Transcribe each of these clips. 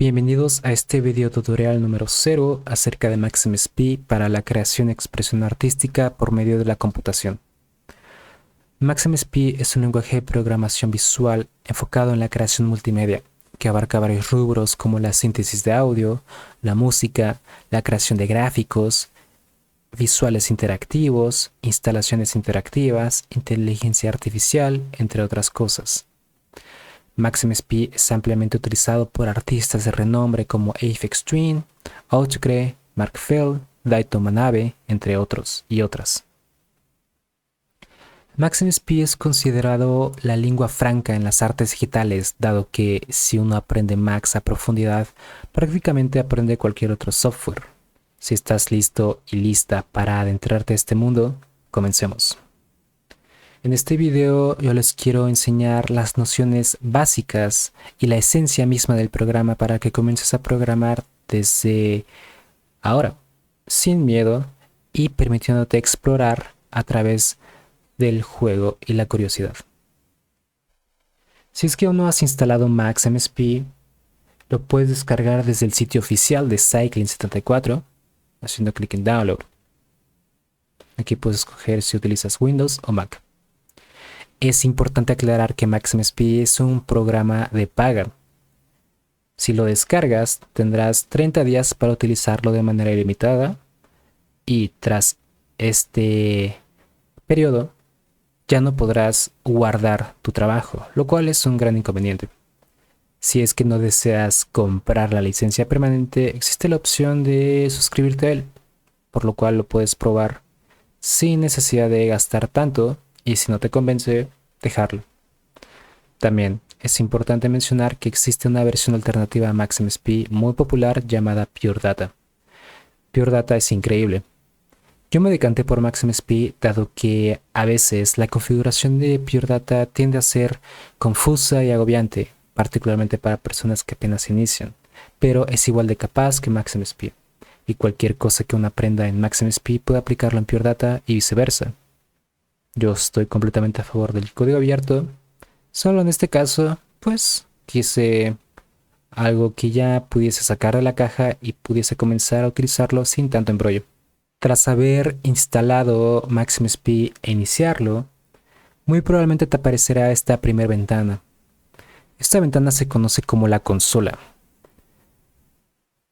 Bienvenidos a este video tutorial número 0 acerca de MaximSP para la creación y expresión artística por medio de la computación. MaximSP es un lenguaje de programación visual enfocado en la creación multimedia, que abarca varios rubros como la síntesis de audio, la música, la creación de gráficos, visuales interactivos, instalaciones interactivas, inteligencia artificial, entre otras cosas. MaximSP es ampliamente utilizado por artistas de renombre como Aphex Twin, Autocre, Mark Fell, Daito Manabe, entre otros y otras. MaximSP es considerado la lengua franca en las artes digitales, dado que si uno aprende Max a profundidad, prácticamente aprende cualquier otro software. Si estás listo y lista para adentrarte a este mundo, comencemos. En este video yo les quiero enseñar las nociones básicas y la esencia misma del programa para que comiences a programar desde ahora, sin miedo y permitiéndote explorar a través del juego y la curiosidad. Si es que aún no has instalado MaximSP, lo puedes descargar desde el sitio oficial de Cycling74, haciendo clic en Download. Aquí puedes escoger si utilizas Windows o Mac. Es importante aclarar que MaximSP es un programa de paga. Si lo descargas, tendrás 30 días para utilizarlo de manera ilimitada y tras este periodo ya no podrás guardar tu trabajo, lo cual es un gran inconveniente. Si es que no deseas comprar la licencia permanente, existe la opción de suscribirte a él, por lo cual lo puedes probar sin necesidad de gastar tanto. Y si no te convence, dejarlo. También es importante mencionar que existe una versión alternativa a MaximSP muy popular llamada Pure Data. Pure Data es increíble. Yo me decanté por MaximSP dado que a veces la configuración de Pure Data tiende a ser confusa y agobiante, particularmente para personas que apenas inician, pero es igual de capaz que MaximSP. Y cualquier cosa que uno aprenda en MaximSP puede aplicarlo en Pure Data y viceversa. Yo estoy completamente a favor del código abierto. Solo en este caso, pues, quise algo que ya pudiese sacar de la caja y pudiese comenzar a utilizarlo sin tanto embrollo. Tras haber instalado MaximSP e iniciarlo, muy probablemente te aparecerá esta primera ventana. Esta ventana se conoce como la consola.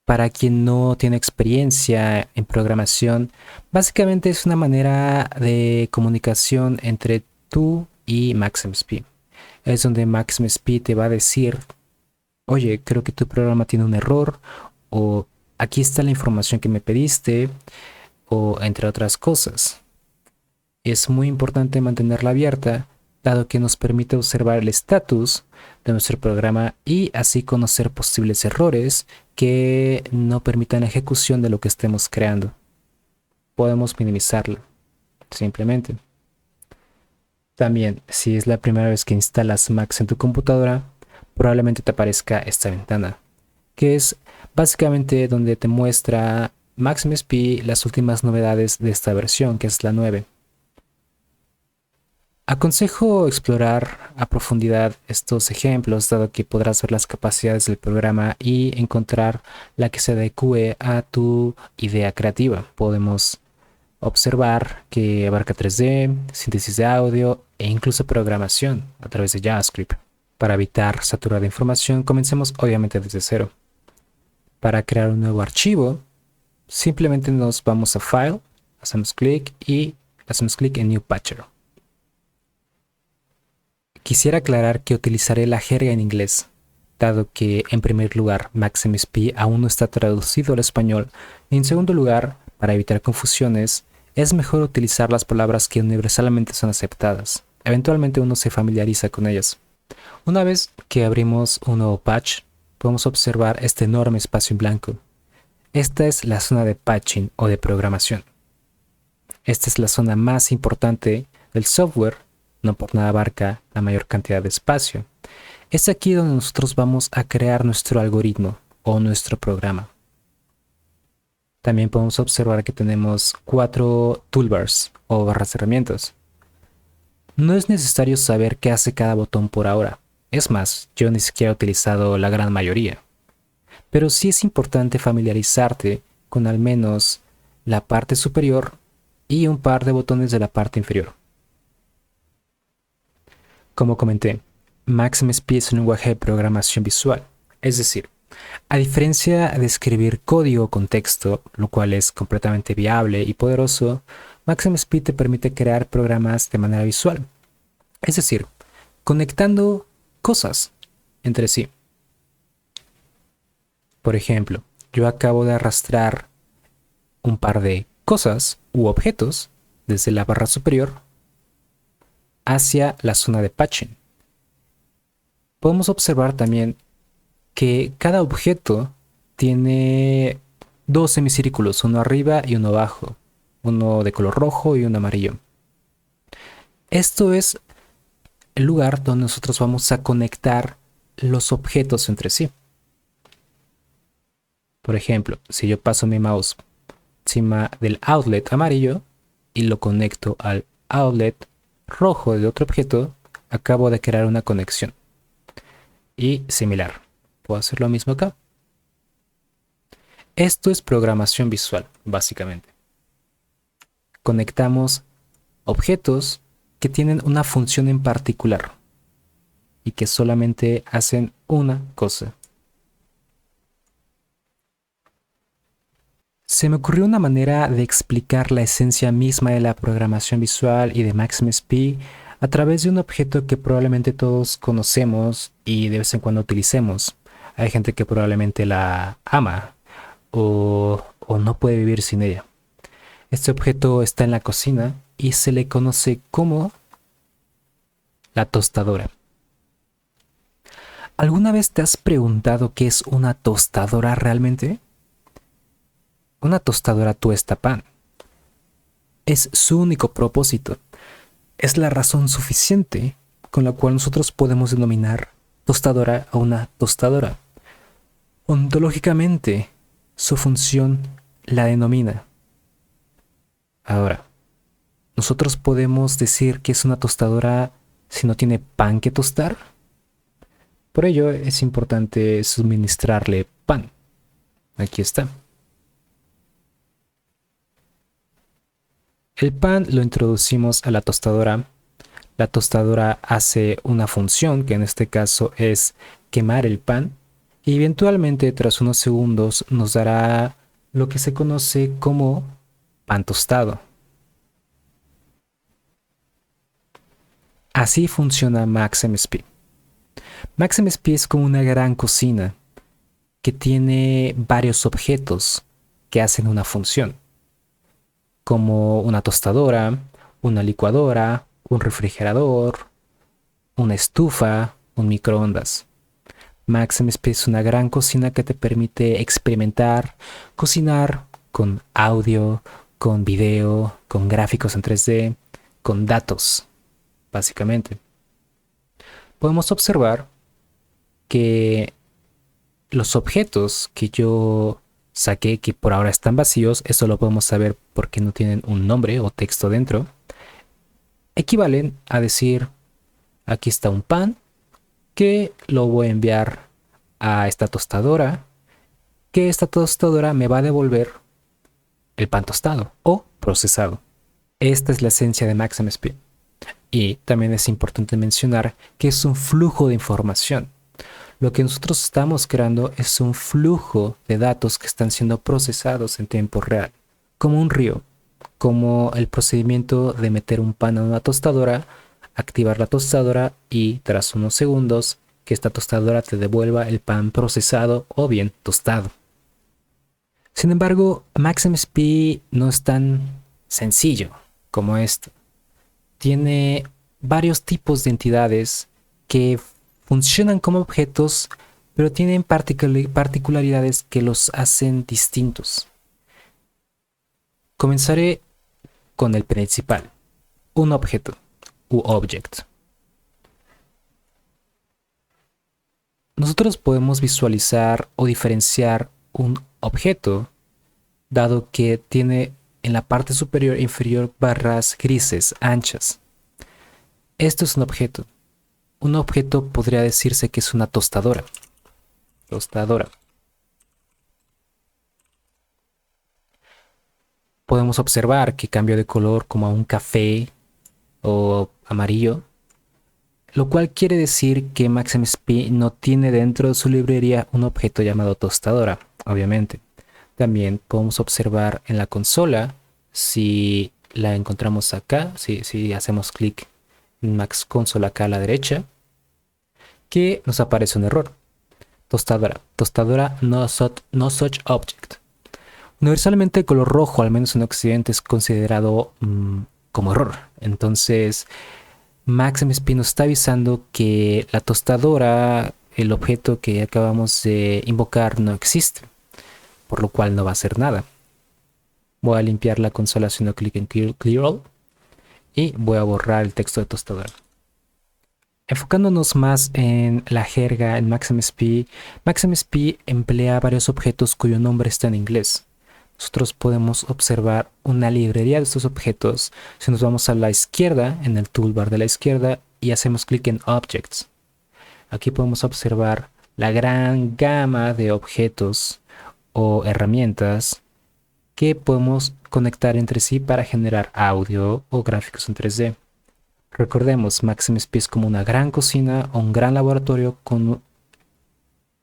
Para quien no tiene experiencia en programación, básicamente es una manera de comunicación entre tú y MaximSP. Es donde MaximSP te va a decir, oye, creo que tu programa tiene un error, o aquí está la información que me pediste, o entre otras cosas. Es muy importante mantenerla abierta, dado que nos permite observar el estatus de nuestro programa y así conocer posibles errores que no permitan la ejecución de lo que estemos creando. Podemos minimizarlo, simplemente. También, si es la primera vez que instalas Max en tu computadora, probablemente te aparezca esta ventana, que es básicamente donde te muestra MaximSP las últimas novedades de esta versión, que es la 9. Aconsejo explorar a profundidad estos ejemplos, dado que podrás ver las capacidades del programa y encontrar la que se adecue a tu idea creativa. Podemos observar que abarca 3D, síntesis de audio e incluso programación a través de JavaScript. Para evitar saturar de información, comencemos obviamente desde cero. Para crear un nuevo archivo, simplemente nos vamos a File, hacemos clic en New Patcher. Quisiera aclarar que utilizaré la jerga en inglés, dado que, en primer lugar, MaximSP aún no está traducido al español, y en segundo lugar, para evitar confusiones, es mejor utilizar las palabras que universalmente son aceptadas. Eventualmente uno se familiariza con ellas. Una vez que abrimos un nuevo patch, podemos observar este enorme espacio en blanco. Esta es la zona de patching o de programación. Esta es la zona más importante del software. No por nada abarca la mayor cantidad de espacio. Es aquí donde nosotros vamos a crear nuestro algoritmo o nuestro programa. También podemos observar que tenemos 4 toolbars o barras de herramientas. No es necesario saber qué hace cada botón por ahora. Es más, yo ni siquiera he utilizado la gran mayoría. pero sí es importante familiarizarte con al menos la parte superior y un par de botones de la parte inferior. Como comenté, MaxMSP es un lenguaje de programación visual, es decir, a diferencia de escribir código con texto, lo cual es completamente viable y poderoso, MaxMSP te permite crear programas de manera visual, es decir, conectando cosas entre sí. Por ejemplo, yo acabo de arrastrar un par de cosas u objetos desde la barra superior hacia la zona de patching. Podemos observar también que cada objeto tiene dos semicírculos, uno arriba y uno abajo, uno de color rojo y uno amarillo. Esto es el lugar donde nosotros vamos a conectar los objetos entre sí. Por ejemplo, si yo paso mi mouse encima del outlet amarillo y lo conecto al outlet rojo de otro objeto, acabo de crear una conexión. Y similar, puedo hacer lo mismo acá. Esto es programación visual, básicamente. Conectamos objetos que tienen una función en particular y que solamente hacen una cosa. Se me ocurrió una manera de explicar la esencia misma de la programación visual y de MaxMSP a través de un objeto que probablemente todos conocemos y de vez en cuando utilicemos. Hay gente que probablemente la ama o no puede vivir sin ella. Este objeto está en la cocina y se le conoce como la tostadora. ¿Alguna vez te has preguntado qué es una tostadora realmente? Una tostadora tuesta pan. Es su único propósito. Es la razón suficiente con la cual nosotros podemos denominar tostadora a una tostadora. Ontológicamente, su función la denomina. Ahora, ¿nosotros podemos decir que es una tostadora si no tiene pan que tostar? Por ello es importante suministrarle pan. Aquí está. El pan lo introducimos a la tostadora. La tostadora hace una función que en este caso es quemar el pan y eventualmente tras unos segundos nos dará lo que se conoce como pan tostado. Así funciona MaxMSP. MaxMSP es como una gran cocina que tiene varios objetos que hacen una función, como una tostadora, una licuadora, un refrigerador, una estufa, un microondas. MaxMSP es una gran cocina que te permite experimentar, cocinar con audio, con video, con gráficos en 3D, con datos, básicamente. Podemos observar que los objetos que yo saqué, que por ahora están vacíos, eso lo podemos saber porque no tienen un nombre o texto dentro, equivalen a decir, aquí está un pan que lo voy a enviar a esta tostadora, que esta tostadora me va a devolver el pan tostado o procesado. Esta es la esencia de MaxMSP. Y también es importante mencionar que es un flujo de información. Lo que nosotros estamos creando es un flujo de datos que están siendo procesados en tiempo real, como un río, como el procedimiento de meter un pan en una tostadora, activar la tostadora y tras unos segundos que esta tostadora te devuelva el pan procesado o bien tostado. Sin embargo, MaxMSP no es tan sencillo como esto. Tiene varios tipos de entidades que funcionan como objetos, pero tienen particularidades que los hacen distintos. Comenzaré con el principal, un objeto u object. Nosotros podemos visualizar o diferenciar un objeto dado que tiene en la parte superior e inferior barras grises anchas. Esto es un objeto. Un objeto podría decirse que es una tostadora. Tostadora. podemos observar que cambió de color como a un café o amarillo, lo cual quiere decir que MaxMSP no tiene dentro de su librería un objeto llamado tostadora, obviamente. También podemos observar en la consola, si la encontramos acá, si hacemos clic en Max Console acá a la derecha, que nos aparece un error. Tostadora no such object. Universalmente el color rojo, al menos en Occidente, es considerado como error. Entonces, MaxMSP nos está avisando que la tostadora, el objeto que acabamos de invocar, no existe, por lo cual no va a hacer nada. Voy a limpiar la consola haciendo clic en Clear All y voy a borrar el texto de tostadora. Enfocándonos más en la jerga en MaxMSP, MaxMSP emplea varios objetos cuyo nombre está en inglés. Nosotros podemos observar una librería de estos objetos si nos vamos a la izquierda, en el toolbar de la izquierda, y hacemos clic en Objects. Aquí podemos observar la gran gama de objetos o herramientas que podemos conectar entre sí para generar audio o gráficos en 3D. Recordemos, MaxMSP es como una gran cocina o un gran laboratorio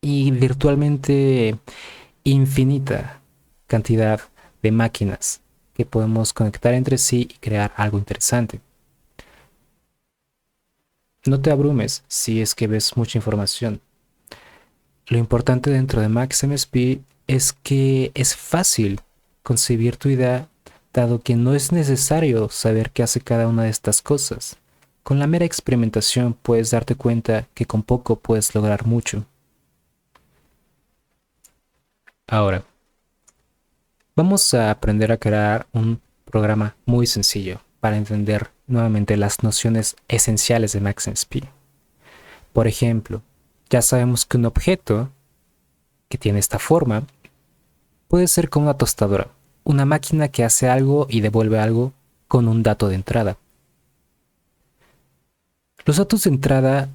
y virtualmente infinita cantidad de máquinas que podemos conectar entre sí y crear algo interesante. No te abrumes si es que ves mucha información. Lo importante dentro de MaxMSP es que es fácil concebir tu idea, dado que no es necesario saber qué hace cada una de estas cosas. Con la mera experimentación puedes darte cuenta que con poco puedes lograr mucho. Ahora, vamos a aprender a crear un programa muy sencillo para entender nuevamente las nociones esenciales de MaxMSP. Por ejemplo, ya sabemos que un objeto que tiene esta forma puede ser como una tostadora, una máquina que hace algo y devuelve algo con un dato de entrada. Los datos de entrada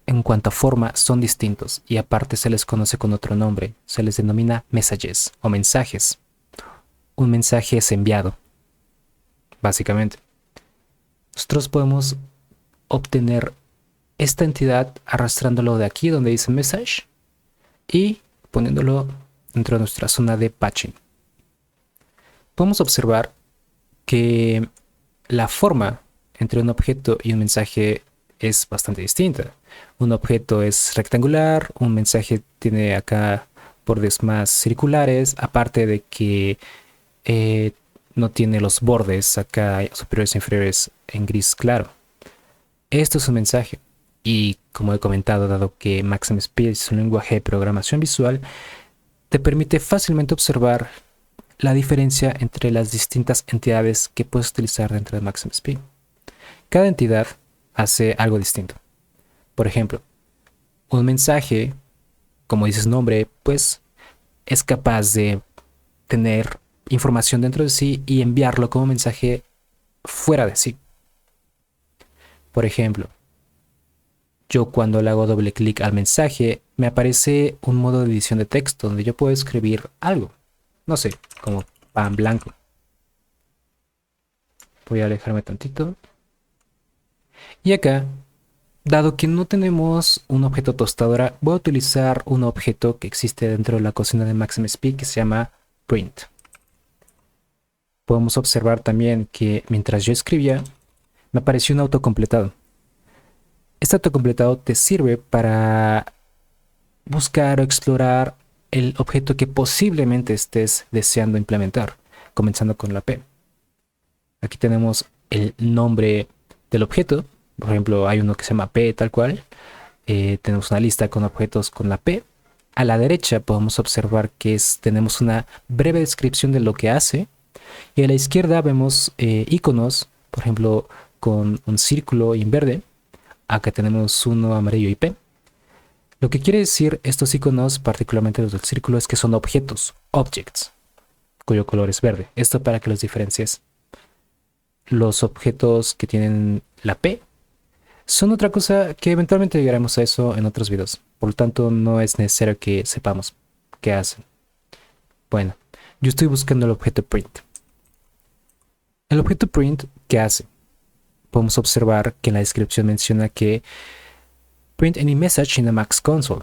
en cuanto a forma son distintos y aparte se les conoce con otro nombre, se les denomina messages o mensajes. Un mensaje es enviado, básicamente. Nosotros podemos obtener esta entidad arrastrándolo de aquí donde dice message y poniéndolo dentro de nuestra zona de patching. Podemos observar que la forma entre un objeto y un mensaje es bastante distinta. Un objeto es rectangular, un mensaje tiene acá bordes más circulares, aparte de que no tiene los bordes acá superiores e inferiores en gris claro. Esto es un mensaje y, como he comentado, dado que MaxMSP es un lenguaje de programación visual, te permite fácilmente observar la diferencia entre las distintas entidades que puedes utilizar dentro de MaxMSP. Cada entidad hace algo distinto. Por ejemplo, un mensaje, como dice su nombre, pues es capaz de tener información dentro de sí y enviarlo como mensaje fuera de sí. Por ejemplo, yo cuando le hago doble clic al mensaje, me aparece un modo de edición de texto donde yo puedo escribir algo. No sé, como pan blanco. Voy a alejarme tantito. Y acá, dado que no tenemos un objeto tostadora, voy a utilizar un objeto que existe dentro de la cocina de MaxMSP que se llama print. Podemos observar también que mientras yo escribía, me apareció un autocompletado. Este autocompletado te sirve para buscar o explorar el objeto que posiblemente estés deseando implementar, comenzando con la P. Aquí tenemos el nombre del objeto. Por ejemplo, hay uno que se llama P tal cual. Tenemos una lista con objetos con la P. A la derecha podemos observar que tenemos una breve descripción de lo que hace. Y a la izquierda vemos iconos, por ejemplo, con un círculo en verde. Acá tenemos uno amarillo y P. Lo que quiere decir estos iconos, particularmente los del círculo, es que son objetos, objects, cuyo color es verde. Esto para que los diferencies. Los objetos que tienen la P son otra cosa que eventualmente llegaremos a eso en otros videos. Por lo tanto, no es necesario que sepamos qué hacen. Bueno, Yo estoy buscando el objeto print. El objeto print, ¿qué hace? Podemos observar que en la descripción menciona que print any message in the Max console,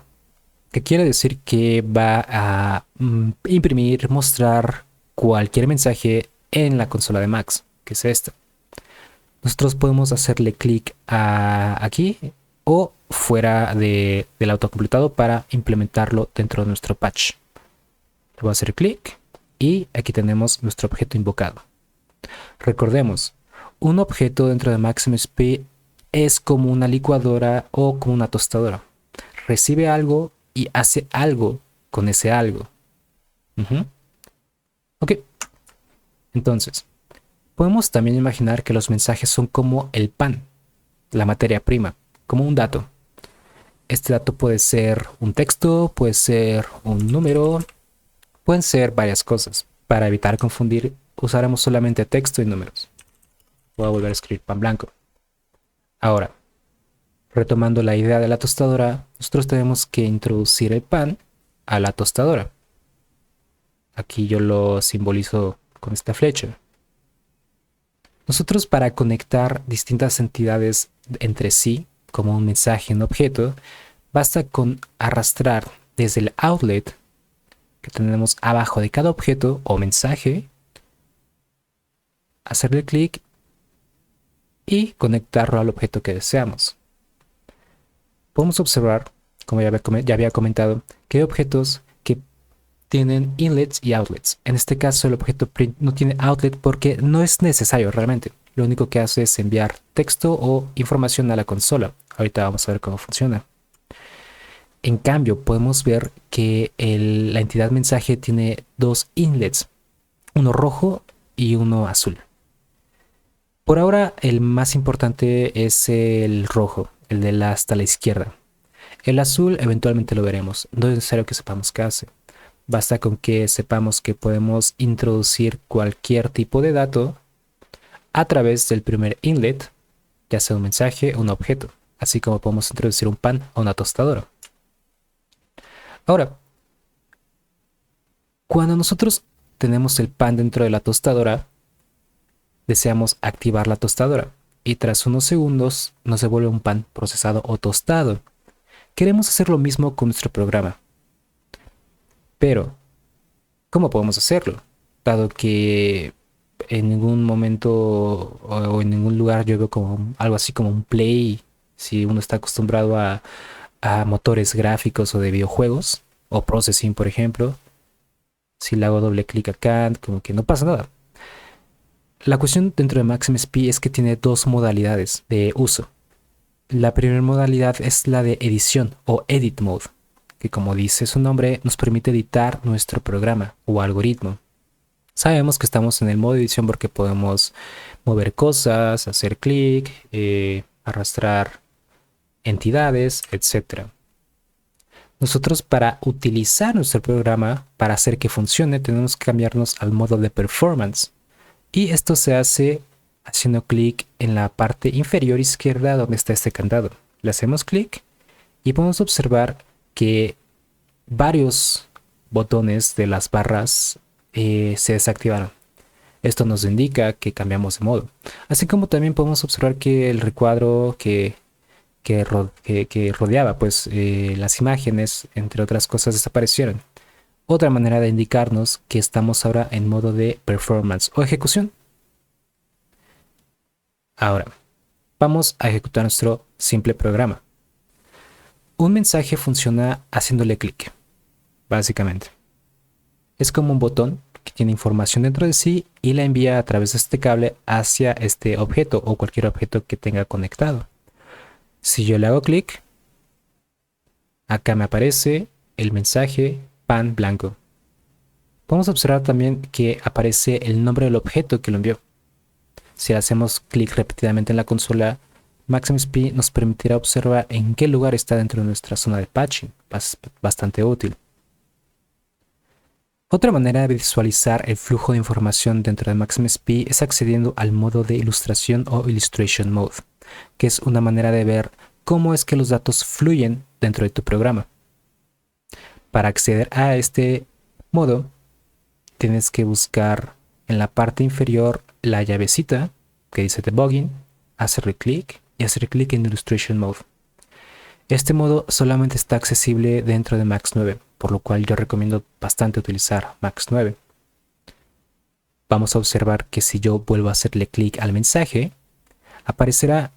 que quiere decir que va a imprimir, mostrar cualquier mensaje en la consola de Max, que es esta. Nosotros podemos hacerle clic aquí o fuera del autocompletado para implementarlo dentro de nuestro patch. Le voy a hacer clic y aquí tenemos nuestro objeto invocado. Recordemos, un objeto dentro de MaxMSP es como una licuadora o como una tostadora. Recibe algo y hace algo con ese algo. Ok, entonces, podemos también imaginar que los mensajes son como el pan, la materia prima, como un dato. Este dato puede ser un texto, puede ser un número, pueden ser varias cosas. Para evitar confundir, usaremos solamente texto y números. Voy a volver a escribir pan blanco. Ahora, retomando la idea de la tostadora, nosotros tenemos que introducir el pan a la tostadora. Aquí yo lo simbolizo con esta flecha. Nosotros, para conectar distintas entidades entre sí, como un mensaje en objeto, basta con arrastrar desde el outlet que tenemos abajo de cada objeto o mensaje, hacerle clic y conectarlo al objeto que deseamos. Podemos observar, como ya había comentado, que hay objetos que tienen inlets y outlets. En este caso, el objeto print no tiene outlet porque no es necesario realmente. Lo único que hace es enviar texto o información a la consola. Ahorita vamos a ver cómo funciona. En cambio, podemos ver que la entidad mensaje tiene dos inlets, uno rojo y uno azul. Por ahora, el más importante es el rojo, el de hasta la izquierda. El azul eventualmente lo veremos, no es necesario que sepamos qué hace. Basta con que sepamos que podemos introducir cualquier tipo de dato a través del primer inlet, ya sea un mensaje o un objeto, así como podemos introducir un pan a una tostadora. Ahora, cuando nosotros tenemos el pan dentro de la tostadora, deseamos activar la tostadora y tras unos segundos nos devuelve un pan procesado o tostado. Queremos hacer lo mismo con nuestro programa. Pero, ¿cómo podemos hacerlo? Dado que en ningún momento o en ningún lugar yo veo como algo así como un play, si uno está acostumbrado a motores gráficos o de videojuegos, o processing, por ejemplo. Si le hago doble clic acá, como que no pasa nada. La cuestión dentro de MaxMSP es que tiene dos modalidades de uso. La primera modalidad es la de edición o Edit Mode, que como dice su nombre, nos permite editar nuestro programa o algoritmo. Sabemos que estamos en el modo edición porque podemos mover cosas, hacer clic, arrastrar entidades, etc. Nosotros, para utilizar nuestro programa, para hacer que funcione, tenemos que cambiarnos al modo de performance. Y esto se hace haciendo clic en la parte inferior izquierda donde está este candado. Le hacemos clic y podemos observar que varios botones de las barras se desactivaron. Esto nos indica que cambiamos de modo. Así como también podemos observar que el recuadro que rodeaba pues, las imágenes, entre otras cosas, desaparecieron. Otra manera de indicarnos que estamos ahora en modo de performance o ejecución. Ahora, vamos a ejecutar nuestro simple programa. Un mensaje funciona haciéndole clic, básicamente. Es como un botón que tiene información dentro de sí y la envía a través de este cable hacia este objeto o cualquier objeto que tenga conectado. Si yo le hago clic, acá me aparece el mensaje pan blanco. Podemos observar también que aparece el nombre del objeto que lo envió. Si hacemos clic repetidamente en la consola, MaxMSP nos permitirá observar en qué lugar está dentro de nuestra zona de patching, bastante útil. Otra manera de visualizar el flujo de información dentro de MaxMSP es accediendo al modo de ilustración o Illustration Mode, que es una manera de ver cómo es que los datos fluyen dentro de tu programa. Para acceder a este modo, tienes que buscar en la parte inferior la llavecita que dice debugging, hacerle clic y hacer clic en Illustration Mode. Este modo solamente está accesible dentro de Max 9, por lo cual yo recomiendo bastante utilizar Max 9. Vamos a observar que si yo vuelvo a hacerle clic al mensaje, aparecerá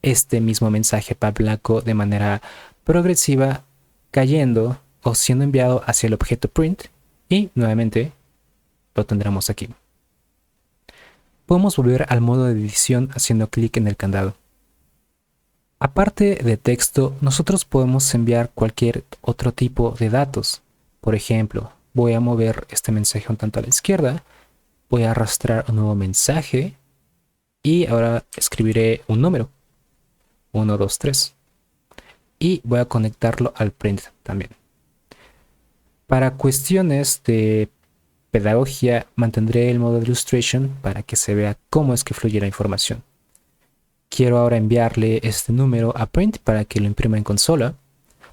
este mismo mensaje para blanco de manera progresiva, cayendo o siendo enviado hacia el objeto print, y nuevamente lo tendremos aquí. Podemos volver al modo de edición haciendo clic en el candado. Aparte de texto, nosotros podemos enviar cualquier otro tipo de datos. Por ejemplo, voy a mover este mensaje un tanto a la izquierda, voy a arrastrar un nuevo mensaje y ahora escribiré un número, 1, 2, 3, y voy a conectarlo al print también. Para cuestiones de pedagogía, mantendré el modo de Illustration para que se vea cómo es que fluye la información. Quiero ahora enviarle este número a print para que lo imprima en consola,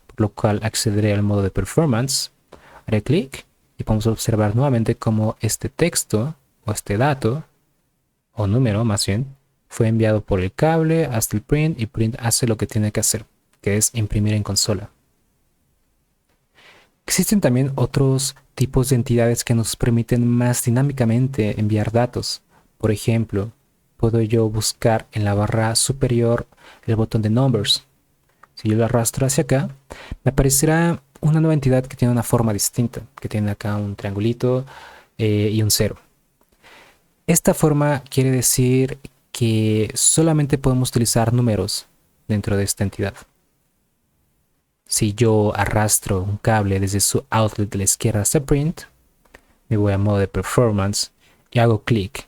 por lo cual accederé al modo de performance, haré clic y podemos observar nuevamente cómo este texto o este dato, o número más bien, fue enviado por el cable hasta el print y print hace lo que tiene que hacer, que es imprimir en consola. Existen también otros tipos de entidades que nos permiten más dinámicamente enviar datos. Por ejemplo, puedo yo buscar en la barra superior el botón de Numbers. Si yo lo arrastro hacia acá, me aparecerá una nueva entidad que tiene una forma distinta, que tiene acá un triangulito y un 0. Esta forma quiere decir que solamente podemos utilizar números dentro de esta entidad. Si yo arrastro un cable desde su outlet de la izquierda hasta print, me voy a modo de performance y hago clic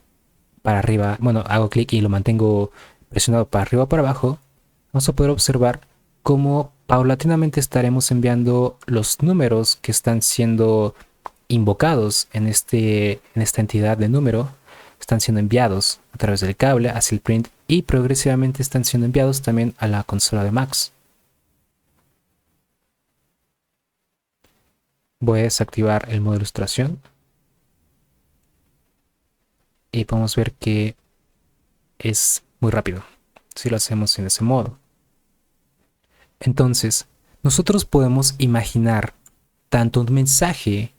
para arriba, bueno, hago clic y lo mantengo presionado para arriba o para abajo, vamos a poder observar cómo paulatinamente estaremos enviando los números que están siendo invocados en esta entidad de número, están siendo enviados a través del cable hacia el print y progresivamente están siendo enviados también a la consola de Max. Voy a desactivar el modo de ilustración y podemos ver que es muy rápido si lo hacemos en ese modo. Entonces, nosotros podemos imaginar tanto un mensaje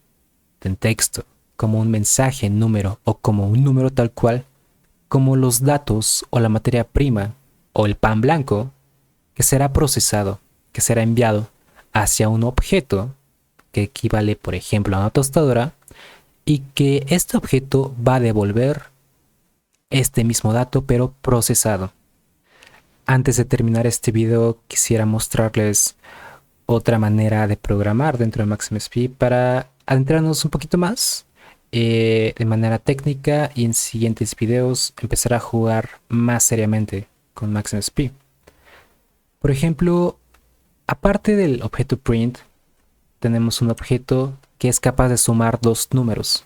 en texto como un mensaje en número o como un número tal cual, como los datos o la materia prima o el pan blanco que será procesado, que será enviado hacia un objeto que equivale, por ejemplo, a una tostadora, y que este objeto va a devolver este mismo dato pero procesado. Antes de terminar este video quisiera mostrarles otra manera de programar dentro de MaxMSP para adentrarnos un poquito más de manera técnica, y en siguientes videos empezar a jugar más seriamente con MaxMSP. Por ejemplo, aparte del objeto print, tenemos un objeto que es capaz de sumar dos números.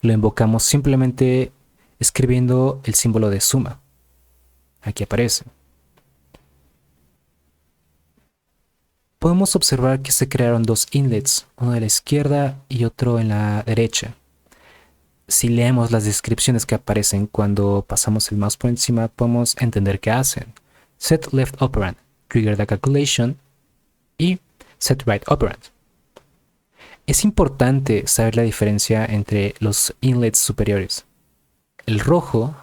Lo invocamos simplemente escribiendo el símbolo de suma. Aquí aparece. Podemos observar que se crearon dos inlets, uno de la izquierda y otro en la derecha. Si leemos las descripciones que aparecen cuando pasamos el mouse por encima, podemos entender qué hacen. Set left operand, trigger the calculation, y set right operand. Es importante saber la diferencia entre los inlets superiores. El rojo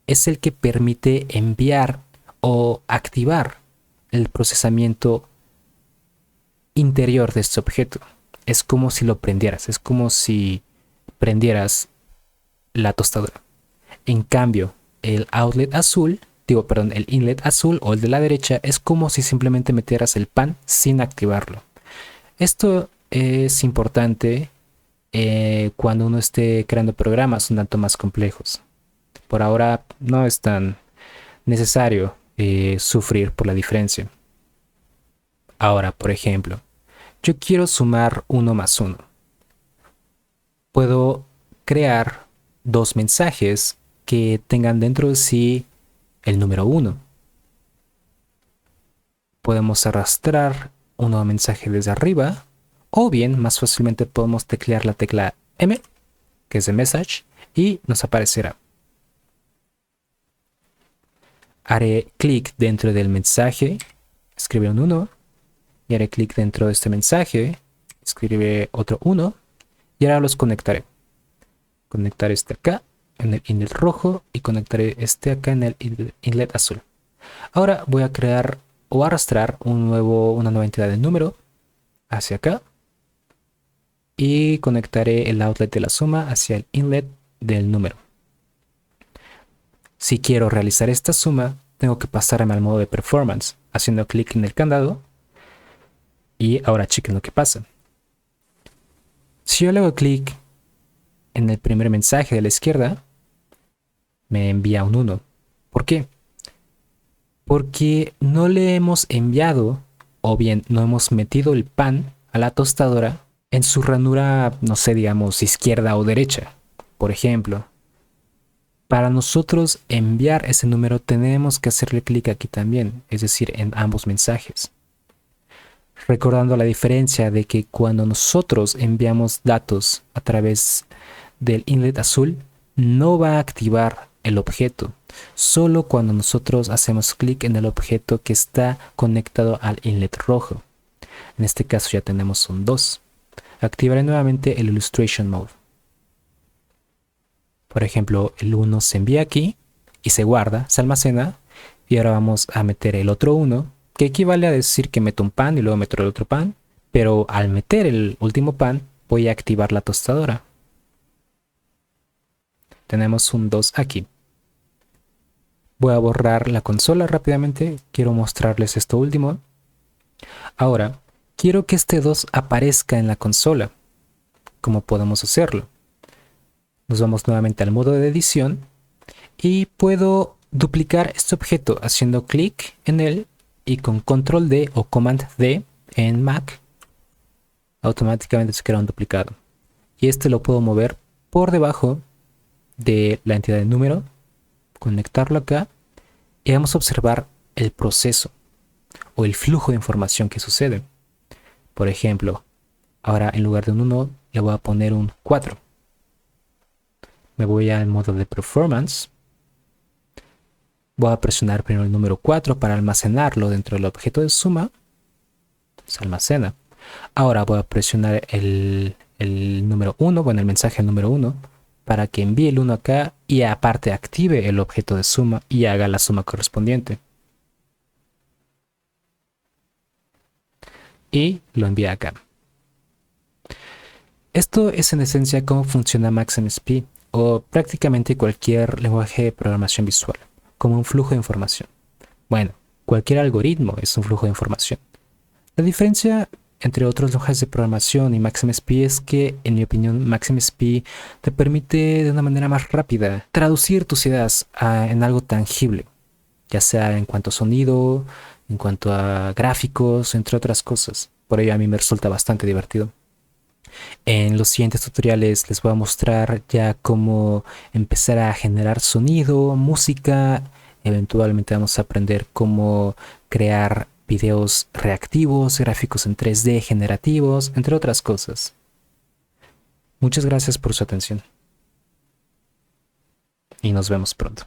es el que permite enviar o activar el procesamiento interior de este objeto. Es como si lo prendieras, es como si prendieras la tostadora. En cambio, el outlet azul, el inlet azul o el de la derecha es como si simplemente metieras el pan sin activarlo. Esto es importante cuando uno esté creando programas un tanto más complejos. Por ahora no es tan necesario sufrir por la diferencia. Ahora, por ejemplo, yo quiero sumar 1 más 1. Puedo crear dos mensajes que tengan dentro de sí el número 1. Podemos arrastrar un nuevo mensaje desde arriba O bien, más fácilmente podemos teclear la tecla M, que es de Message, y nos aparecerá. Haré clic dentro del mensaje, escribiré un 1, y haré clic dentro de este mensaje, escribiré otro 1, y ahora los conectaré. Conectaré este acá en el inlet rojo y conectaré este acá en el inlet azul. Ahora voy a crear o arrastrar una nueva entidad de número hacia acá y conectaré el outlet de la suma hacia el inlet del número. Si quiero realizar esta suma, tengo que pasarme al modo de performance haciendo clic en el candado y ahora chequen lo que pasa. Si yo le hago clic en el primer mensaje de la izquierda, me envía un 1. ¿Por qué? Porque no le hemos enviado, o bien no hemos metido el pan a la tostadora en su ranura, no sé, digamos, izquierda o derecha. Por ejemplo, para nosotros enviar ese número tenemos que hacerle clic aquí también, es decir, en ambos mensajes. Recordando la diferencia de que cuando nosotros enviamos datos a través del inlet azul, no va a activar el objeto, solo cuando nosotros hacemos clic en el objeto que está conectado al inlet rojo. En este caso ya tenemos un 2. Activaré nuevamente el Illustration Mode. Por ejemplo, el 1 se envía aquí y se guarda, se almacena, y ahora vamos a meter el otro 1, que equivale a decir que meto un pan y luego meto el otro pan, pero al meter el último pan voy a activar la tostadora. Tenemos un 2 aquí. Voy a borrar la consola rápidamente, quiero mostrarles esto último. Ahora, quiero que este 2 aparezca en la consola. ¿Cómo podemos hacerlo? Nos vamos nuevamente al modo de edición y puedo duplicar este objeto haciendo clic en él y con Control D o Command D en Mac automáticamente se crea un duplicado. Y este lo puedo mover por debajo de la entidad de número, conectarlo acá y vamos a observar el proceso o el flujo de información que sucede. Por ejemplo, ahora en lugar de un 1 le voy a poner un 4. Me voy al modo de performance. Voy a presionar primero el número 4 para almacenarlo dentro del objeto de suma. Se almacena. Ahora voy a presionar el número 1, bueno, el mensaje número 1, para que envíe el 1 acá y aparte active el objeto de suma y haga la suma correspondiente. Y lo envía acá. Esto es en esencia cómo funciona MaxMSP o prácticamente cualquier lenguaje de programación visual, como un flujo de información. Bueno, cualquier algoritmo es un flujo de información. La diferencia entre otros lenguajes de programación y MaxMSP es que, en mi opinión, MaxMSP te permite de una manera más rápida traducir tus ideas en algo tangible, ya sea en cuanto a sonido, en cuanto a gráficos, entre otras cosas. Por ello a mí me resulta bastante divertido. En los siguientes tutoriales les voy a mostrar ya cómo empezar a generar sonido, música. Eventualmente vamos a aprender cómo crear videos reactivos, gráficos en 3D generativos, entre otras cosas. Muchas gracias por su atención y nos vemos pronto.